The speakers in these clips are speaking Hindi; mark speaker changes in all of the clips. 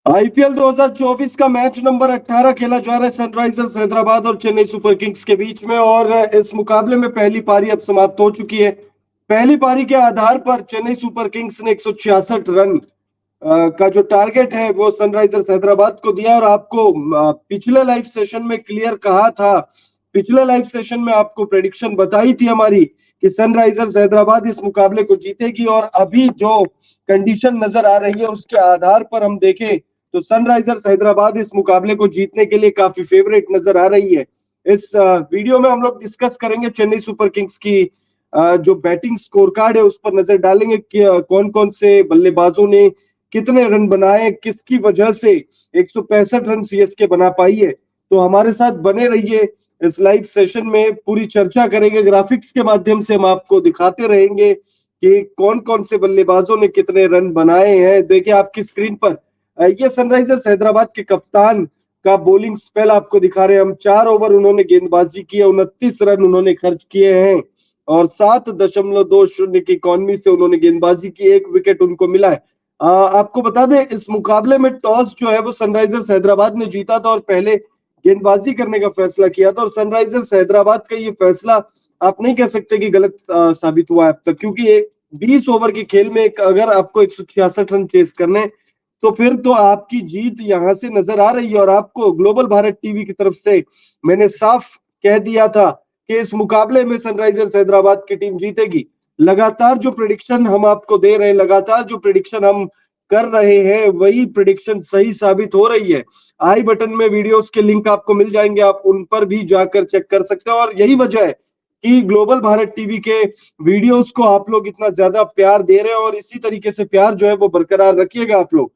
Speaker 1: आईपीएल 2024 का मैच नंबर 18 खेला जा रहा है सनराइजर्स हैदराबाद और चेन्नई सुपर किंग्स के बीच में। और इस मुकाबले में पहली पारी अब समाप्त हो चुकी है। पहली पारी के आधार पर चेन्नई सुपर किंग्स ने 166 रन का जो टारगेट है वो सनराइजर्स हैदराबाद को दिया। और आपको पिछले लाइव सेशन में क्लियर कहा था, पिछले लाइव सेशन में आपको प्रेडिक्शन बताई थी हमारी कि सनराइजर्स हैदराबाद इस मुकाबले को जीतेगी। और अभी जो कंडीशन नजर आ रही है उसके आधार पर हम देखें तो सनराइजर्स हैदराबाद इस मुकाबले को जीतने के लिए काफी फेवरेट नजर आ रही है। इस वीडियो में हम लोग डिस्कस करेंगे चेन्नई सुपर किंग्स की जो बैटिंग स्कोर कार्ड है उस पर नजर डालेंगे कि कौन कौन से बल्लेबाजों ने कितने रन बनाए, किसकी वजह से 165 रन सीएसके बना पाई है। तो हमारे साथ बने रहिए, इस लाइव सेशन में पूरी चर्चा करेंगे। ग्राफिक्स के माध्यम से हम आपको दिखाते रहेंगे कि कौन कौन से बल्लेबाजों ने कितने रन बनाए हैं। देखिए आपकी स्क्रीन पर ये सनराइजर्स हैदराबाद के कप्तान का बॉलिंग स्पेल आपको दिखा रहे हैं हम। 4 ओवर उन्होंने गेंदबाजी की है, 29 रन उन्होंने खर्च किए हैं और 7.20 की इकॉनमी से उन्होंने गेंदबाजी की। 1 विकेट उनको मिला है। आपको बता दें इस मुकाबले में टॉस जो है वो सनराइजर्स हैदराबाद ने जीता था और पहले गेंदबाजी करने का फैसला किया था। और सनराइजर्स हैदराबाद का ये फैसला आप नहीं कह सकते कि गलत साबित हुआ है अब तक, क्योंकि 20 ओवर के खेल में अगर आपको 166 रन चेस करने तो फिर तो आपकी जीत यहां से नजर आ रही है। और आपको ग्लोबल भारत टीवी की तरफ से मैंने साफ कह दिया था कि इस मुकाबले में सनराइजर्स हैदराबाद की टीम जीतेगी। लगातार जो प्रेडिक्शन हम आपको दे रहे हैं, लगातार जो प्रेडिक्शन हम कर रहे हैं, वही प्रेडिक्शन सही साबित हो रही है। आई बटन में वीडियोस के लिंक आपको मिल जाएंगे, आप उन पर भी जाकर चेक कर सकते हैं। और यही वजह है कि ग्लोबल भारत टीवी के वीडियोस को आप लोग इतना ज्यादा प्यार दे रहे हैं और इसी तरीके से प्यार जो है वो बरकरार रखिएगा आप लोग।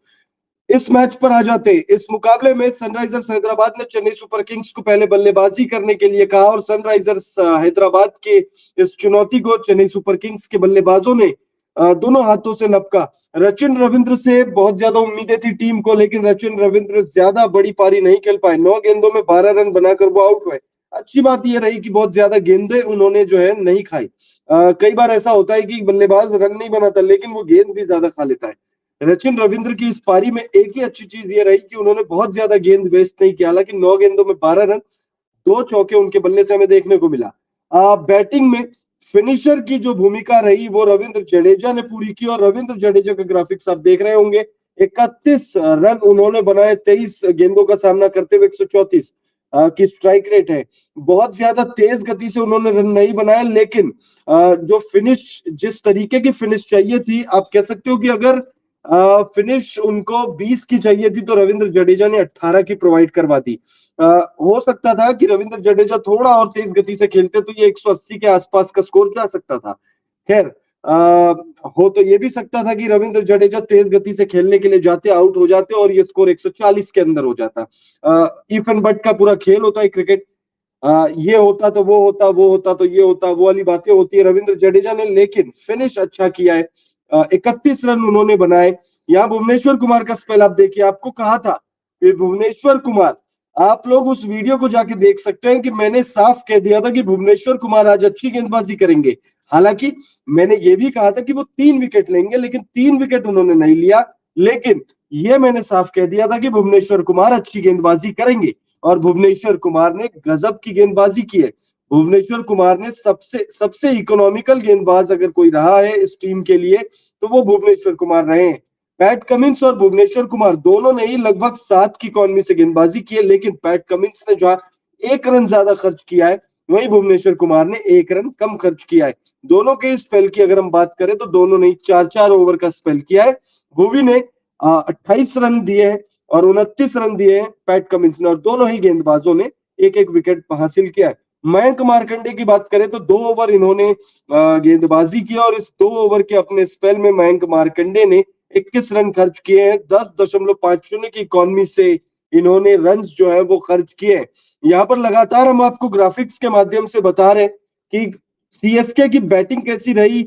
Speaker 1: इस मैच पर आ जाते हैं। इस मुकाबले में सनराइजर्स हैदराबाद ने चेन्नई सुपर किंग्स को पहले बल्लेबाजी करने के लिए कहा और सनराइजर्स हैदराबाद के इस चुनौती को चेन्नई सुपर किंग्स के बल्लेबाजों ने दोनों हाथों से लपका। रचिन रविंद्र से बहुत ज्यादा उम्मीदें थी टीम को, लेकिन रचिन रविंद्र ज्यादा बड़ी पारी नहीं खेल पाए। 9 गेंदों में 12 रन बनाकर वो आउट हुए। अच्छी बात यह रही कि बहुत ज्यादा गेंदें उन्होंने जो है नहीं खाई। कई बार ऐसा होता है कि बल्लेबाज रन नहीं बनाता लेकिन वो गेंद भी ज्यादा खा लेता है। रचिन रविंद्र की इस पारी में एक ही अच्छी चीज ये रही कि उन्होंने बहुत ज्यादा गेंद वेस्ट नहीं किया। हालांकि 9 गेंदों में 12 रन, 2 चौके उनके बल्ले से हमें देखने को मिला। बैटिंग में फिनिशर की जो भूमिका रही वो रविंद्र जडेजा ने पूरी की। और रविंद्र जडेजा का ग्राफिक्स आप देख रहे होंगे, 31 रन उन्होंने बनाए 23 गेंदों का सामना करते हुए। 134 की स्ट्राइक रेट है। बहुत ज्यादा तेज गति से उन्होंने रन नहीं बनाए, लेकिन जो फिनिश, जिस तरीके की फिनिश चाहिए थी, आप कह सकते हो कि अगर फिनिश उनको 20 की चाहिए थी तो रविंद्र जडेजा ने 18 की प्रोवाइड करवा दी। हो सकता था कि रविंद्र जडेजा थोड़ा और तेज गति से खेलते तो ये 180 के आसपास का स्कोर जा सकता था। खैर, हो तो ये भी सकता था कि रविंद्र जडेजा तेज गति से खेलने के लिए जाते, आउट हो जाते और ये स्कोर 140 के अंदर हो जाता। इफ एंड बट का पूरा खेल होता है क्रिकेट। ये होता तो वो होता, वो होता तो ये होता, वो वाली बातें होती है। रविंद्र जडेजा ने लेकिन फिनिश अच्छा किया है। 31 रन उन्होंने बनाए। यहाँ भुवनेश्वर कुमार का स्पेल आप देखिए, आपको कहा था कि भुवनेश्वर कुमार, आप लोग उस वीडियो को जाके देख सकते हैं कि मैंने साफ कह दिया था कि भुवनेश्वर कुमार आज अच्छी गेंदबाजी करेंगे। हालांकि मैंने ये भी कहा था कि वो 3 विकेट लेंगे, लेकिन 3 विकेट उन्होंने नहीं लिया। लेकिन ये मैंने साफ कह दिया था कि भुवनेश्वर कुमार अच्छी गेंदबाजी करेंगे और भुवनेश्वर कुमार ने गजब की गेंदबाजी की है। भुवनेश्वर कुमार ने सबसे सबसे इकोनॉमिकल गेंदबाज अगर कोई रहा है इस टीम के लिए तो वो भुवनेश्वर कुमार रहे हैं। पैट कमिंस और भुवनेश्वर कुमार दोनों ने ही लगभग 7 की इकॉनमी से गेंदबाजी की है, लेकिन पैट कमिंस ने जो 1 रन ज्यादा खर्च किया है, वही भुवनेश्वर कुमार ने 1 रन कम खर्च किया है। दोनों के स्पेल की अगर हम बात करें तो दोनों ने 4-4 ओवर का स्पेल किया है। भुवी ने 28 रन दिए हैं और 29 रन दिए हैं पैट कमिंस ने, और दोनों ही गेंदबाजों ने एक एक विकेट हासिल किया है। मयंक मार्कंडे की बात करें तो 2 ओवर इन्होंने गेंदबाजी की और इस 2 ओवर के अपने स्पेल में मयंक मार्कंडे ने 21 रन खर्च किए हैं। 10.50 की इकॉनमी से इन्होंने रन जो है वो खर्च किए हैं। यहाँ पर लगातार हम आपको ग्राफिक्स के माध्यम से बता रहे हैं कि सीएसके की बैटिंग कैसी रही,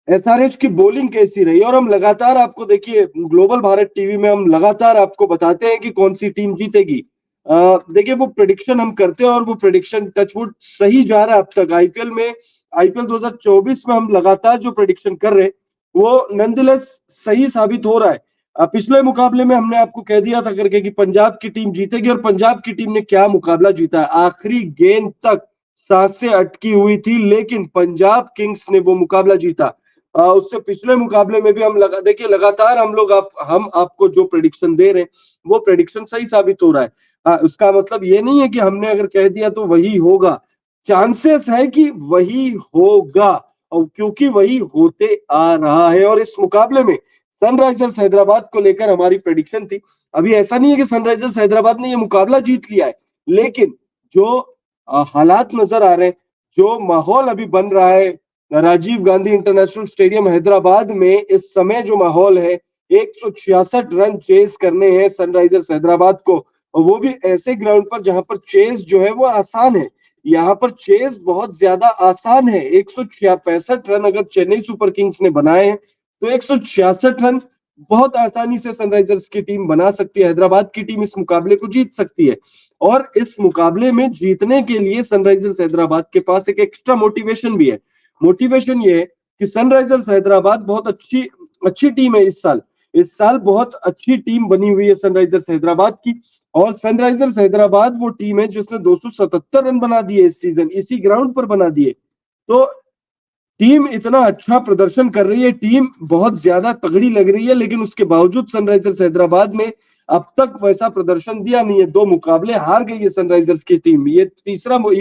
Speaker 1: एसआरएच की बॉलिंग कैसी रही, और हम लगातार आपको, देखिए ग्लोबल भारत टीवी में हम लगातार आपको बताते हैं कि कौन सी टीम जीतेगी। देखिए वो प्रेडिक्शन हम करते हैं और वो प्रेडिक्शन टचवुड सही जा रहा है अब तक। आईपीएल 2024 में हम लगातार जो प्रेडिक्शन कर रहे हैं वो नंदलेस सही साबित हो रहा है। पिछले मुकाबले में हमने आपको कह दिया था करके कि पंजाब की टीम जीतेगी, और पंजाब की टीम ने क्या मुकाबला जीता है। आखिरी गेंद तक सांसें अटकी हुई थी, लेकिन पंजाब किंग्स ने वो मुकाबला जीता। उससे पिछले मुकाबले में भी हम देखिए लगातार हम लोग हम आपको जो प्रेडिक्शन दे रहे हैं वो प्रेडिक्शन सही साबित हो रहा है। उसका मतलब ये नहीं है कि हमने अगर कह दिया तो वही होगा, चांसेस है कि वही होगा, और क्योंकि वही होते आ रहा है। और इस मुकाबले में सनराइजर्स हैदराबाद को लेकर हमारी प्रेडिक्शन थी। अभी ऐसा नहीं है कि सनराइजर्स हैदराबाद ने ये मुकाबला जीत लिया है, लेकिन जो हालात नजर आ रहे हैं, जो माहौल अभी बन रहा है राजीव गांधी इंटरनेशनल स्टेडियम हैदराबाद में, इस समय जो माहौल है, 166 रन चेस करने हैं सनराइजर्स हैदराबाद को, और वो भी ऐसे ग्राउंड पर जहां पर चेस जो है वो आसान है। यहाँ पर चेस बहुत ज्यादा आसान है। 165 रन अगर चेन्नई सुपर किंग्स ने बनाए हैं, तो 166 रन बहुत आसानी से सनराइजर्स की टीम बना सकती है। हैदराबाद की टीम इस मुकाबले को जीत सकती है, और इस मुकाबले में जीतने के लिए सनराइजर्स हैदराबाद के पास एक एक्स्ट्रा मोटिवेशन भी है। मोटिवेशन ये है कि सनराइजर्स हैदराबाद बहुत अच्छी अच्छी टीम है। इस साल बहुत अच्छी टीम बनी हुई है सनराइजर्स हैदराबाद की, और सनराइजर्स हैदराबाद वो टीम है जिसने 277 रन बना दिए इस सीजन, इसी ग्राउंड पर बना दिए। तो टीम इतना अच्छा प्रदर्शन कर रही है, टीम बहुत ज्यादा तगड़ी लग रही है, लेकिन उसके बावजूद सनराइजर्स हैदराबाद ने अब तक वैसा प्रदर्शन दिया नहीं है। 2 मुकाबले हार गई है सनराइजर्स की टीम। ये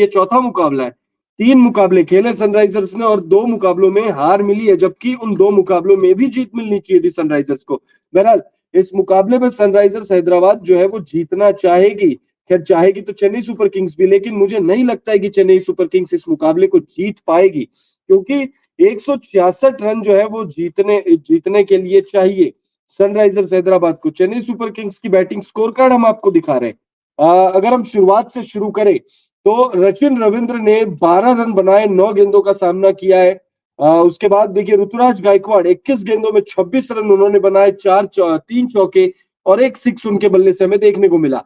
Speaker 1: चौथा मुकाबला है। 3 मुकाबले खेले सनराइजर्स ने और 2 मुकाबलों में हार मिली है, जबकि उन 2 मुकाबलों में भी जीत मिलनी चाहिए थी सनराइजर्स को। बहरहाल इस मुकाबले में सनराइजर्स हैदराबाद जो है वो जीतना चाहेगी। खैर चाहेगी तो चेन्नई सुपर किंग्स भी, लेकिन मुझे नहीं लगता है कि चेन्नई सुपर किंग्स इस मुकाबले को जीत पाएगी, क्योंकि 166 रन जो है वो जीतने के लिए चाहिए सनराइजर्स हैदराबाद को। चेन्नई सुपर किंग्स की बैटिंग स्कोर कार्ड हम आपको दिखा रहे हैं। अगर हम शुरुआत से शुरू करें तो रचिन रविंद्र ने 12 रन बनाए, 9 गेंदों का सामना किया है। उसके बाद देखिए ऋतुराज गायकवाड़ 21 गेंदों में 26 रन उन्होंने बनाए, 3 चौके और 1 सिक्स उनके बल्ले से हमें देखने को मिला।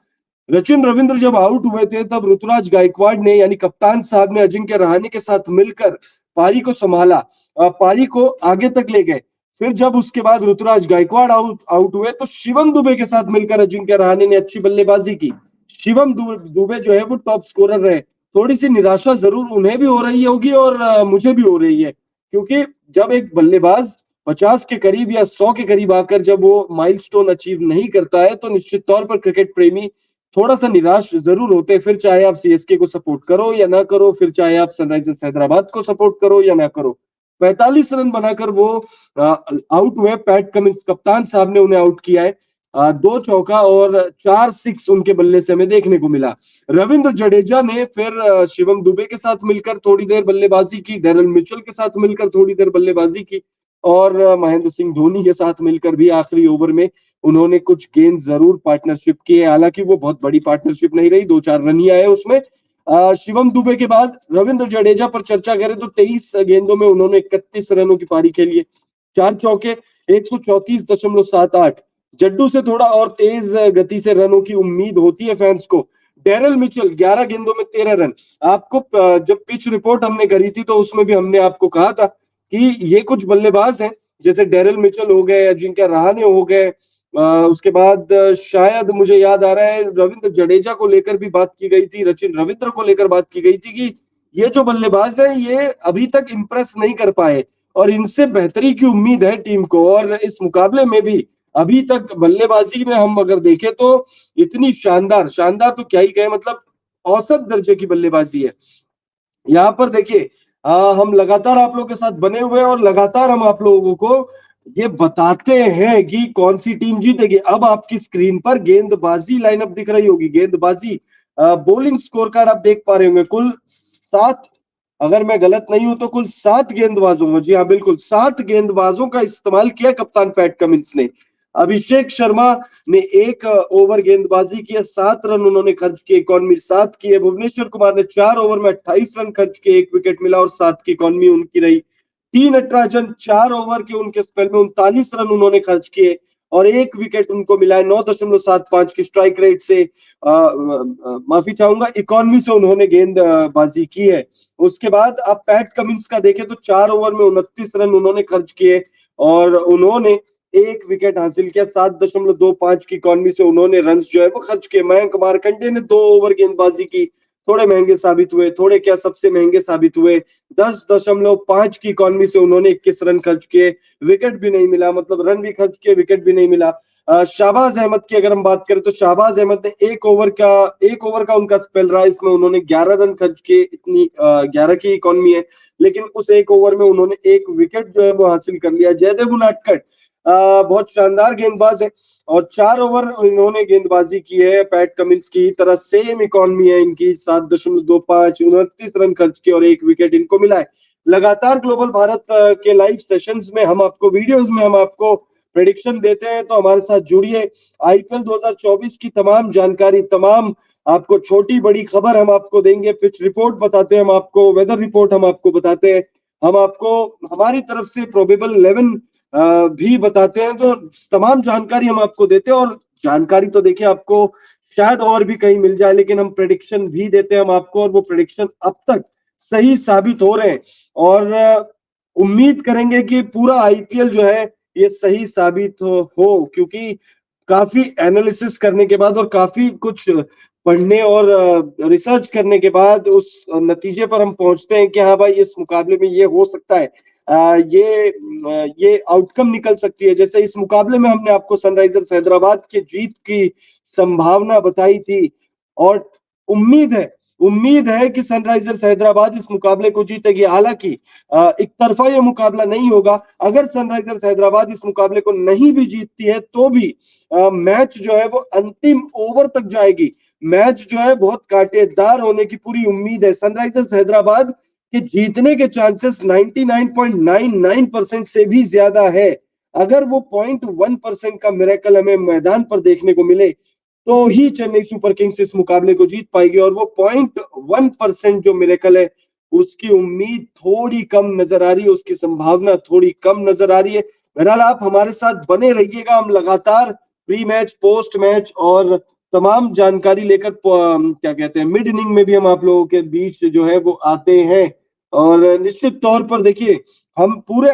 Speaker 1: रचिन रविंद्र जब आउट हुए थे तब ऋतुराज गायकवाड़ ने यानी कप्तान साहब ने अजिंक्य रहाणे के साथ मिलकर पारी को संभाला, पारी को आगे तक ले गए। फिर जब उसके बाद ऋतुराज गायकवाड़ आउट हुए तो शिवम दुबे के साथ मिलकर अजिंक्य रहाणे ने अच्छी बल्लेबाजी की। शिवम दुबे जो है वो टॉप स्कोरर रहे। थोड़ी सी निराशा जरूर उन्हें भी हो रही होगी और मुझे भी हो रही है, क्योंकि जब एक बल्लेबाज 50 के करीब या 100 के करीब आकर जब वो माइलस्टोन अचीव नहीं करता है, तो निश्चित तौर पर क्रिकेट प्रेमी थोड़ा सा निराश जरूर होते हैं। फिर चाहे आप सीएसके को सपोर्ट करो या ना करो, फिर चाहे आप सनराइजर्स हैदराबाद को सपोर्ट करो या ना करो। 45 रन बनाकर वो आउट हुए। पैट कमिंस कप्तान साहब ने उन्हें आउट किया है। 2 चौका और 4 सिक्स उनके बल्ले से हमें देखने को मिला। रविंद्र जडेजा ने फिर शिवम दुबे के साथ मिलकर थोड़ी देर बल्लेबाजी की, डेरल मिचेल के साथ मिलकर थोड़ी देर बल्लेबाजी की, और महेंद्र सिंह धोनी के साथ मिलकर भी आखिरी ओवर में उन्होंने कुछ गेंद जरूर पार्टनरशिप की है। हालांकि वो बहुत बड़ी पार्टनरशिप नहीं रही, 2-4 रन ही आए उसमें। शिवम दुबे के बाद रविंद्र जडेजा पर चर्चा करें तो 23 गेंदों में उन्होंने 31 रनों की पारी खेली है, 4 चौके, 134.78। जड्डू से थोड़ा और तेज गति से रनों की उम्मीद होती है फैंस को। डेरल मिचेल 11 गेंदों में 13 रन। आपको जब पिच रिपोर्ट हमने करी थी तो उसमें भी हमने आपको कहा था कि ये कुछ बल्लेबाज हैं, जैसे डेरल मिचेल हो गए, अजिंक्य रहाणे हो गए, उसके बाद शायद मुझे याद आ रहा है रविंद्र जडेजा को लेकर भी बात की गई थी, रचिन रविंद्र को लेकर बात की गई थी कि ये जो बल्लेबाज है ये अभी तक इंप्रेस नहीं कर पाए और इनसे बेहतरी की उम्मीद है टीम को। और इस मुकाबले में भी अभी तक बल्लेबाजी में हम अगर देखें तो इतनी शानदार शानदार तो क्या ही कहे, मतलब औसत दर्जे की बल्लेबाजी है। यहाँ पर देखिए हम लगातार आप लोगों के साथ बने हुए हैं और लगातार हम आप लोगों को ये बताते हैं कि कौन सी टीम जीतेगी। अब आपकी स्क्रीन पर गेंदबाजी लाइनअप दिख रही होगी, गेंदबाजी बॉलिंग स्कोर कार्ड आप देख पा रहे होंगे। कुल 7, अगर मैं गलत नहीं हूं तो कुल 7 गेंदबाजों, जी हाँ बिल्कुल 7 गेंदबाजों का इस्तेमाल किया कप्तान पैट कमिंस ने। अभिषेक शर्मा ने 1 ओवर गेंदबाजी किया, 7 रन उन्होंने खर्च किए, इकॉनमी 7 की है। भुवनेश्वर कुमार ने 4 ओवर में 28 रन खर्च किए, 1 विकेट मिला और 7 की इकॉनमी उनकी रही। टी नटराजन 4 ओवर के उनके स्पेल में 39 रन उन्होंने खर्च किए और 1 विकेट उनको मिला है। 9.75 की स्ट्राइक रेट से, माफी चाहूंगा, इकॉनमी से उन्होंने गेंदबाजी की है। उसके बाद आप पैट कमिंस का देखें तो 4 ओवर में 29 रन उन्होंने खर्च किए और उन्होंने एक विकेट हासिल किया। 7.25 की इकॉनमी से उन्होंने रन्स जो है वो खर्च किए। मयंक मार्कंडे ने 2 ओवर गेंदबाजी की, थोड़े महंगे साबित हुए, थोड़े क्या सबसे महंगे साबित हुए। 10.5 की इकॉनमी से उन्होंने 21 रन खर्च किए, विकेट भी नहीं मिला, मतलब रन भी खर्च किए, विकेट भी नहीं मिला। शाहबाज अहमद की अगर हम बात करें तो शाहबाज अहमद ने एक ओवर का उनका स्पेल रहा, इसमें उन्होंने 11 रन खर्च किए, इतनी 11 की इकॉनमी है, लेकिन उस एक ओवर में उन्होंने एक विकेट जो है वो हासिल कर लिया। जयदेव उनादकट बहुत शानदार गेंदबाज है और 4 ओवर इन्होंने गेंदबाजी की है। पैट कमिंस की तरह सेम इकॉनमी है इनकी, 7.25, 29 रन खर्च किए और एक विकेट इनको मिला है। लगातार ग्लोबल भारत के लाइव सेशंस में हम आपको वीडियोस में हम आपको प्रेडिक्शन देते हैं, तो हमारे साथ जुड़िए। आईपीएल 2024 की तमाम जानकारी, तमाम आपको छोटी बड़ी खबर हम आपको देंगे, पिच रिपोर्ट बताते हैं हम आपको, वेदर रिपोर्ट हम आपको बताते हैं, हम आपको हमारी तरफ से प्रोबेबल 11 भी बताते हैं। तो तमाम जानकारी हम आपको देते हैं और जानकारी तो देखिए आपको शायद और भी कहीं मिल जाए, लेकिन हम प्रेडिक्शन भी देते हैं हम आपको और वो प्रेडिक्शन अब तक सही साबित हो रहे हैं और उम्मीद करेंगे कि पूरा आईपीएल जो है ये सही साबित हो, क्योंकि काफी एनालिसिस करने के बाद और काफी कुछ पढ़ने और रिसर्च करने के बाद उस नतीजे पर हम पहुंचते हैं कि हाँ भाई इस मुकाबले में ये हो सकता है, ये आउटकम निकल सकती है। जैसे इस मुकाबले में हमने आपको सनराइजर्स हैदराबाद की जीत की संभावना बताई थी और उम्मीद है कि सनराइजर्स हैदराबाद इस मुकाबले को जीतेगी। हालांकि एक तरफा ये मुकाबला नहीं होगा। अगर सनराइजर्स हैदराबाद इस मुकाबले को नहीं भी जीतती है तो भी मैच जो है वो अंतिम ओवर तक जाएगी। मैच जो है बहुत कांटेदार होने की पूरी उम्मीद है। सनराइजर्स हैदराबाद के जीतने के चांसेस 99.99% से भी ज्यादा है। अगर वो 0.1% का मिरेकल हमें मैदान पर देखने को मिले तो ही चेन्नई सुपर किंग्स इस मुकाबले को जीत पाएगी और वो 0.1% जो मिरेकल है उसकी उम्मीद थोड़ी कम नजर आ रही है, उसकी संभावना थोड़ी कम नजर आ रही है। बहरहाल आप हमारे साथ बने रहिएगा, हम लगातार प्री मैच, पोस्ट मैच और तमाम जानकारी लेकर क्या कहते हैं मिड इनिंग में भी हम आप लोगों के बीच जो है वो आते हैं और निश्चित तौर पर देखिए हम पूरे